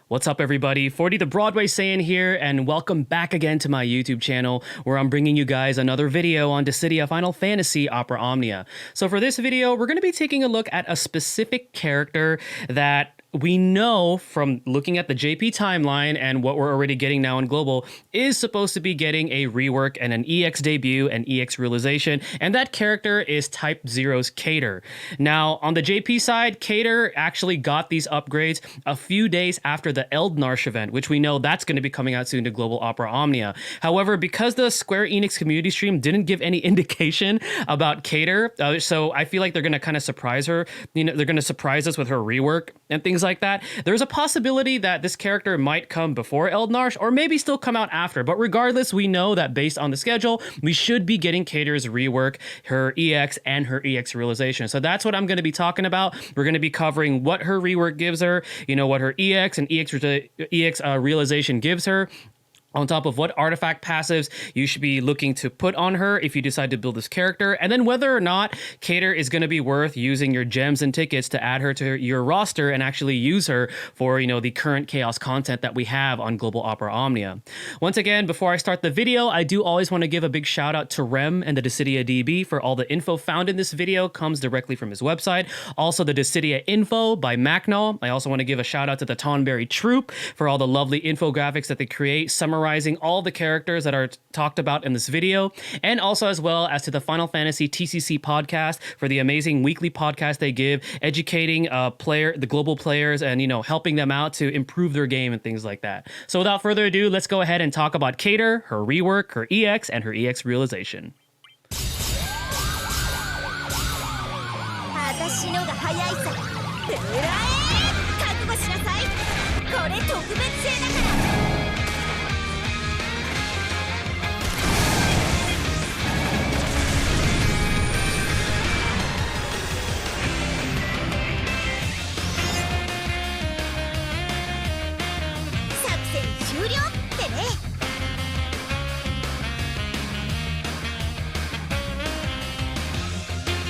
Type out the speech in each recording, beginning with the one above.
What's up, everybody? 40 the Broadway Saiyan here, and welcome back again to my YouTube channel, where I'm bringing you guys another video on Dissidia Final Fantasy Opera Omnia. So for this video, we're going to be taking a look at a specific character that we know from looking at the JP timeline and what we're already getting now in Global is supposed to be getting a rework and an EX debut and EX realization, and that character is Type 0's CATER. Now, on the JP side, CATER actually got these upgrades a few days after the Eldnarsh event, which we know that's going to be coming out soon to Global Opera Omnia. However, because the Square Enix community stream didn't give any indication about CATER, so I feel like they're going to kind of surprise her. You know, they're going to surprise us with her rework and things like that. There's a possibility that this character might come before Eldnarsh or maybe still come out after, but regardless, we know that based on the schedule, we should be getting CATER's rework, her EX, and her EX realization. So that's what I'm going to be talking about. We're going to be covering what her rework gives her, you know, what her EX and EX realization gives her, on top of what artifact passives you should be looking to put on her if you decide to build this character, and then whether or not CATER is going to be worth using your gems and tickets to add her to your roster and actually use her for, you know, the current Chaos content that we have on Global Opera Omnia. Once again, before I start the video, I do always want to give a big shout out to Rem and the Dissidia DB for all the info found in this video comes directly from his website. Also, the Dissidia info by Macnol. I also want to give a shout out to the Tonberry Troop for all the lovely infographics that they create, summarizing all the characters that are talked about in this video, and also as well as to the Final Fantasy TCC podcast for the amazing weekly podcast they give, educating the global players and, you know, helping them out to improve their game and things like that. So without further ado, let's go ahead and talk about CATER, her rework, her EX, and her EX realization.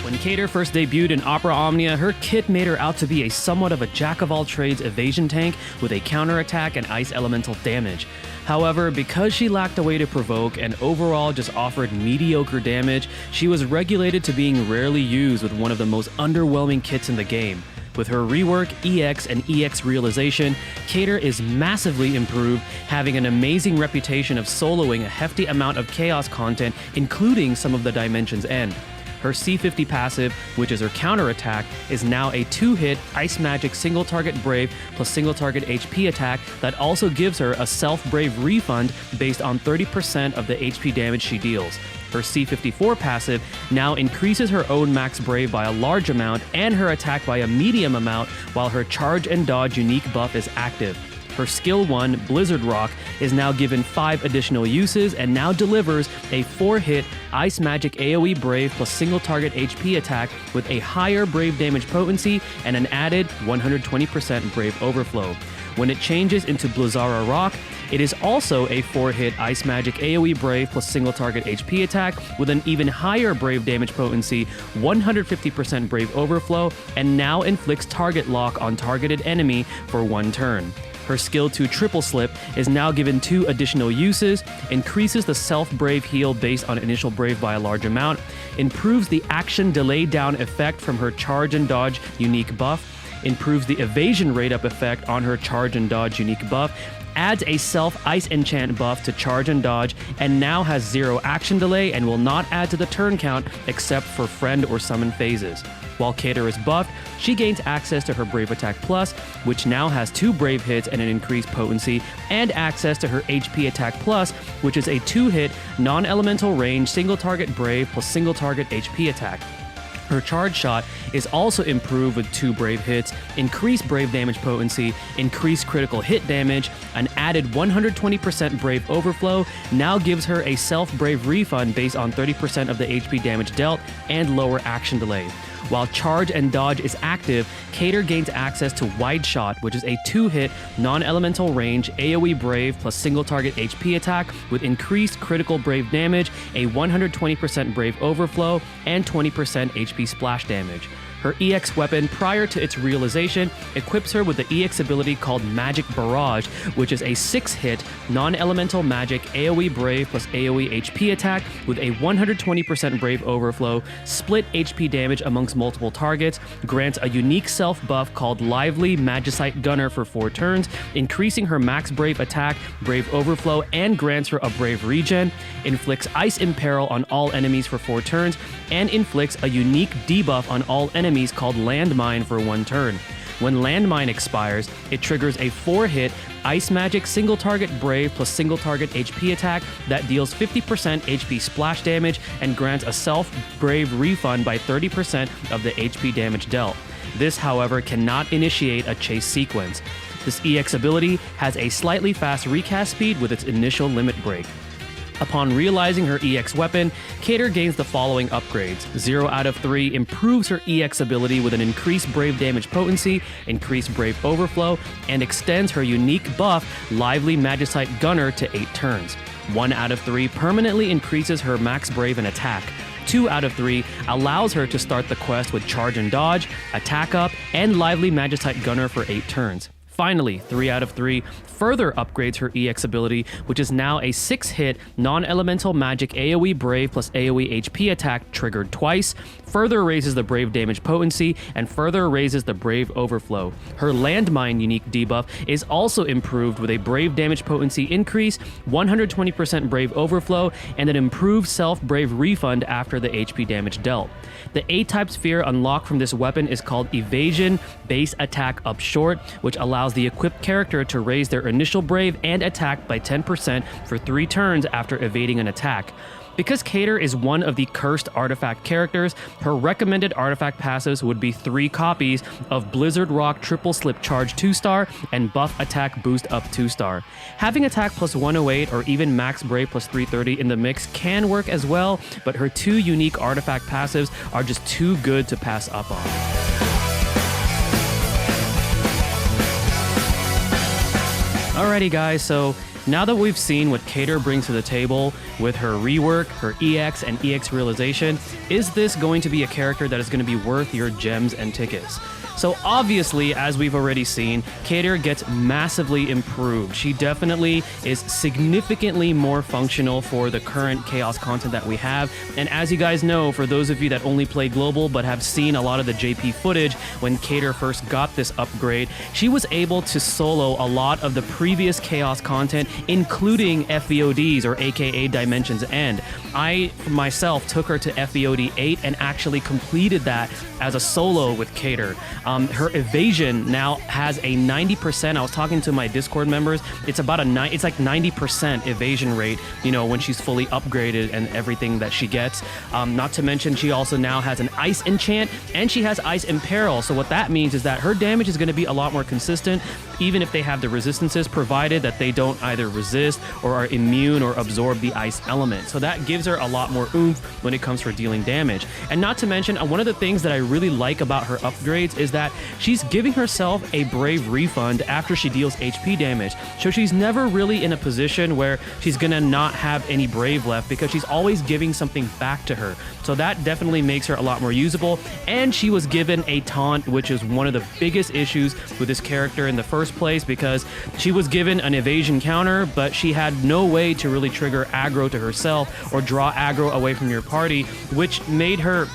When CATER first debuted in Opera Omnia, her kit made her out to be somewhat of a jack-of-all-trades evasion tank with a counterattack and ice elemental damage. However, because she lacked a way to provoke and overall just offered mediocre damage, she was regulated to being rarely used with one of the most underwhelming kits in the game. With her rework, EX, and EX realization, CATER is massively improved, having an amazing reputation of soloing a hefty amount of Chaos content, including some of the Dimension's End. Her C50 passive, which is her counterattack, is now a 2-hit Ice Magic single target Brave plus single target HP attack that also gives her a self-Brave refund based on 30% of the HP damage she deals. Her C54 passive now increases her own max Brave by a large amount and her attack by a medium amount, while her Charge and Dodge unique buff is active. Her Skill 1, Blizzard Rock, is now given 5 additional uses and now delivers a 4-hit Ice Magic AoE Brave plus single target HP attack with a higher Brave damage potency and an added 120% Brave overflow. When it changes into Blizzara Rock, it is also a 4-hit Ice Magic AoE Brave plus single target HP attack with an even higher Brave damage potency, 150% Brave overflow, and now inflicts target lock on targeted enemy for 1 turn. Her Skill 2 Triple Slip is now given 2 additional uses, increases the self-Brave heal based on initial Brave by a large amount, improves the action delay down effect from her Charge and Dodge unique buff, improves the evasion rate up effect on her Charge and Dodge unique buff, adds a self-Ice Enchant buff to Charge and Dodge, and now has 0 action delay and will not add to the turn count except for friend or summon phases. While CATER is buffed, she gains access to her Brave Attack Plus, which now has 2 Brave hits and an increased potency, and access to her HP Attack Plus, which is a 2-hit, non-elemental range, single target Brave plus single target HP attack. Her Charge Shot is also improved with 2 Brave hits, increased Brave damage potency, increased critical hit damage, an added 120% Brave overflow, now gives her a self-Brave refund based on 30% of the HP damage dealt, and lower action delay. While Charge and Dodge is active, CATER gains access to Wide Shot, which is a 2-hit, non-elemental range AoE Brave plus single target HP attack with increased critical Brave damage, a 120% Brave overflow, and 20% HP splash damage. Her EX weapon, prior to its realization, equips her with the EX ability called Magic Barrage, which is a 6-hit, non-elemental magic AoE Brave plus AoE HP attack with a 120% Brave overflow, split HP damage amongst multiple targets, grants a unique self-buff called Lively Magicite Gunner for 4 turns, increasing her max Brave attack, Brave overflow, and grants her a Brave regen, inflicts Ice Imperil on all enemies for 4 turns, and inflicts a unique debuff on all enemies called Landmine for 1 turn. When Landmine expires, it triggers a 4-hit Ice Magic single target Brave plus single target HP attack that deals 50% HP splash damage and grants a self-Brave refund by 30% of the HP damage dealt. This, however, cannot initiate a chase sequence. This EX ability has a slightly fast recast speed with its initial limit break. Upon realizing her EX weapon, CATER gains the following upgrades. 0 out of 3 improves her EX ability with an increased Brave damage potency, increased Brave overflow, and extends her unique buff, Lively Magicite Gunner, to 8 turns. 1 out of 3 permanently increases her max Brave and attack. 2 out of 3 allows her to start the quest with Charge and Dodge, Attack Up, and Lively Magicite Gunner for 8 turns. Finally, 3 out of 3 further upgrades her EX ability, which is now a 6-hit non-elemental magic AoE Brave plus AoE HP attack triggered twice, further raises the Brave damage potency, and further raises the Brave overflow. Her Landmine unique debuff is also improved with a Brave damage potency increase, 120% Brave overflow, and an improved self-Brave refund after the HP damage dealt. The A-type sphere unlocked from this weapon is called Evasion Base Attack Up Short, which allows the equipped character to raise their initial Brave and attack by 10% for 3 turns after evading an attack. Because CATER is one of the cursed artifact characters, her recommended artifact passives would be 3 copies of Blizzard Rock Triple Slip Charge 2-star and Buff Attack Boost Up 2-star. Having attack plus 108 or even max Brave plus 330 in the mix can work as well, but her 2 unique artifact passives are just too good to pass up on. Alrighty guys, so now that we've seen what CATER brings to the table with her rework, her EX, and EX realization, is this going to be a character that is going to be worth your gems and tickets? So obviously, as we've already seen, CATER gets massively improved. She definitely is significantly more functional for the current Chaos content that we have. And as you guys know, for those of you that only play Global but have seen a lot of the JP footage when CATER first got this upgrade, she was able to solo a lot of the previous Chaos content, including FVODs, or aka Dimensions End. I myself took her to FVOD 8 and actually completed that as a solo with CATER. Her evasion now has a 90%. I was talking to my Discord members. It's about it's like 90% evasion rate, you know, when she's fully upgraded and everything that she gets. Not to mention, she also now has an Ice Enchant and she has Ice Imperil. So what that means is that her damage is going to be a lot more consistent, even if they have the resistances, provided that they don't either resist or are immune or absorb the ice element. So that gives her a lot more oomph when it comes for dealing damage. And not to mention, one of the things that I really like about her upgrades is that she's giving herself a Brave refund after she deals HP damage. So she's never really in a position where she's gonna not have any Brave left, because she's always giving something back to her. So that definitely makes her a lot more usable. And she was given a taunt, which is one of the biggest issues with this character in the first place, because she was given an evasion counter, but she had no way to really trigger aggro to herself or draw aggro away from your party, which made her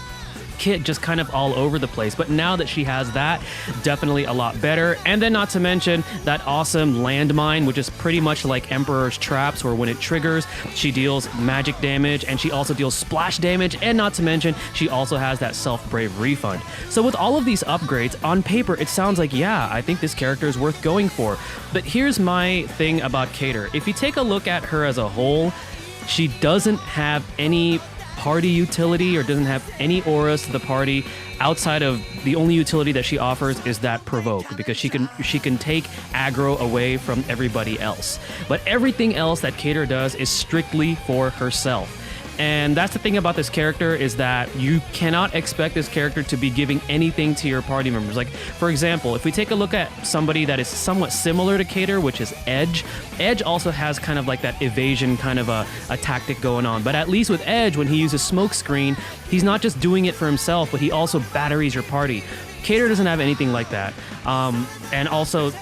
kit just kind of all over the place. But now that she has that, definitely a lot better. And then not to mention that awesome landmine, which is pretty much like Emperor's Traps, where when it triggers, she deals magic damage and she also deals splash damage. And not to mention, she also has that self-brave refund. So with all of these upgrades, on paper, it sounds like, yeah, I think this character is worth going for. But here's my thing about CATER. If you take a look at her as a whole, she doesn't have any party utility or doesn't have any auras to the party outside of the only utility that she offers is that provoke, because she can take aggro away from everybody else. But everything else that CATER does is strictly for herself. And that's the thing about this character, is that you cannot expect this character to be giving anything to your party members. Like, for example, if we take a look at somebody that is somewhat similar to CATER, which is Edge. Edge also has kind of like that evasion kind of a tactic going on. But at least with Edge, when he uses smoke screen, he's not just doing it for himself, but he also batteries your party. CATER doesn't have anything like that. And also,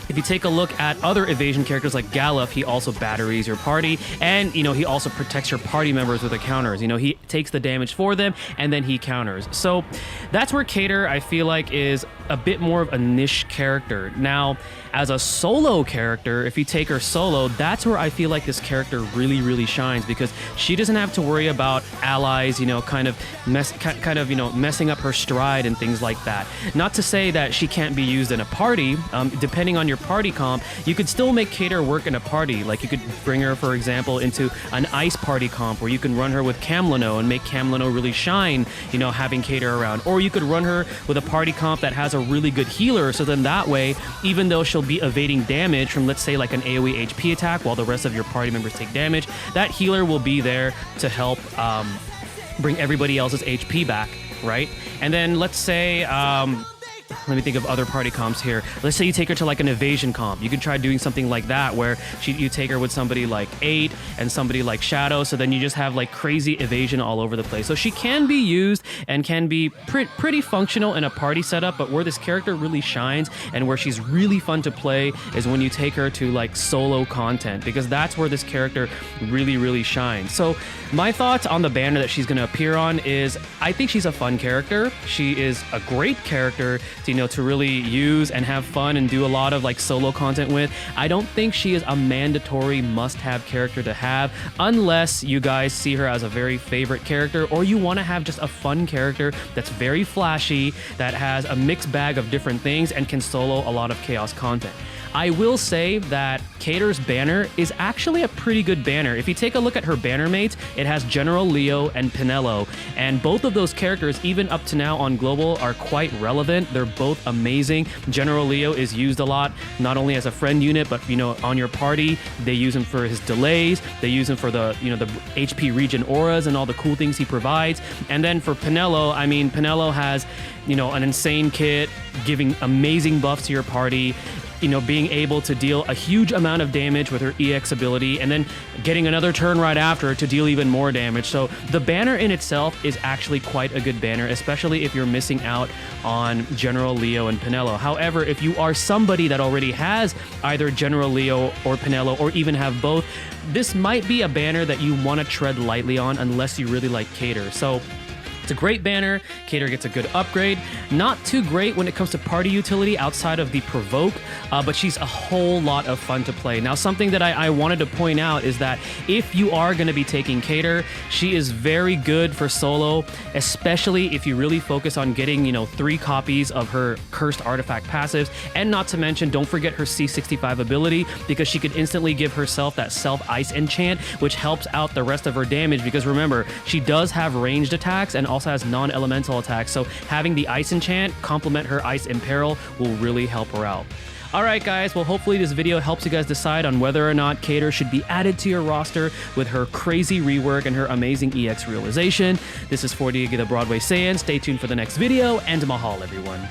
if you take a look at other evasion characters like Galuf, he also batteries your party, and he also protects your party members with the counters. He takes the damage for them and then he counters. So that's where CATER, I feel like, is a bit more of a niche character. Now, as a solo character, if you take her solo, that's where I feel like this character really, really shines, because she doesn't have to worry about allies, kind of messing up her stride and things like that. Not to say that she can't be used in a party. Depending on your party comp, you could still make CATER work in a party. Like, you could bring her, for example, into an ice party comp where you can run her with Camlino and make Camlino really shine, having CATER around. Or you could run her with a party comp that has a really good healer, so then that way, even though she'll be evading damage from, let's say, like an AoE HP attack while the rest of your party members take damage, that healer will be there to help bring everybody else's HP back, right? And then let's say, let me think of other party comps here. Let's say you take her to like an evasion comp. You could try doing something like that, where you take her with somebody like 8 and somebody like Shadow, so then you just have like crazy evasion all over the place. So she can be used and can be pretty functional in a party setup, but where this character really shines and where she's really fun to play is when you take her to like solo content, because that's where this character really, really shines. So my thoughts on the banner that she's going to appear on is, I think she's a fun character. She is a great character to really use and have fun and do a lot of like solo content with. I don't think she is a mandatory must-have character to have, unless you guys see her as a very favorite character, or you want to have just a fun character that's very flashy, that has a mixed bag of different things and can solo a lot of chaos content. I will say that CATER's banner is actually a pretty good banner. If you take a look at her banner mates, it has General Leo and Pinello, and both of those characters, even up to now on Global, are quite relevant. They're both amazing. General Leo is used a lot, not only as a friend unit, but on your party. They use him for his delays. They use him for the the HP regen auras and all the cool things he provides. And then for Pinello, I mean, Pinello has an insane kit, giving amazing buffs to your party. Being able to deal a huge amount of damage with her EX ability, and then getting another turn right after to deal even more damage. So the banner in itself is actually quite a good banner, especially if you're missing out on General Leo and Pinello. However, if you are somebody that already has either General Leo or Pinello, or even have both, this might be a banner that you want to tread lightly on unless you really like CATER. So it's a great banner. CATER gets a good upgrade. Not too great when it comes to party utility outside of the provoke, but she's a whole lot of fun to play. Now, something that I wanted to point out is that if you are going to be taking CATER, she is very good for solo, especially if you really focus on getting, 3 copies of her cursed artifact passives, and not to mention, don't forget her C65 ability, because she could instantly give herself that self-ice enchant, which helps out the rest of her damage, because remember, she does have ranged attacks and also has non-elemental attacks, so having the ice enchant complement her ice imperil will really help her out. Alright guys, well hopefully this video helps you guys decide on whether or not CATER should be added to your roster with her crazy rework and her amazing EX realization. This is 40 the Broadway Saiyan. Stay tuned for the next video, and mahal everyone.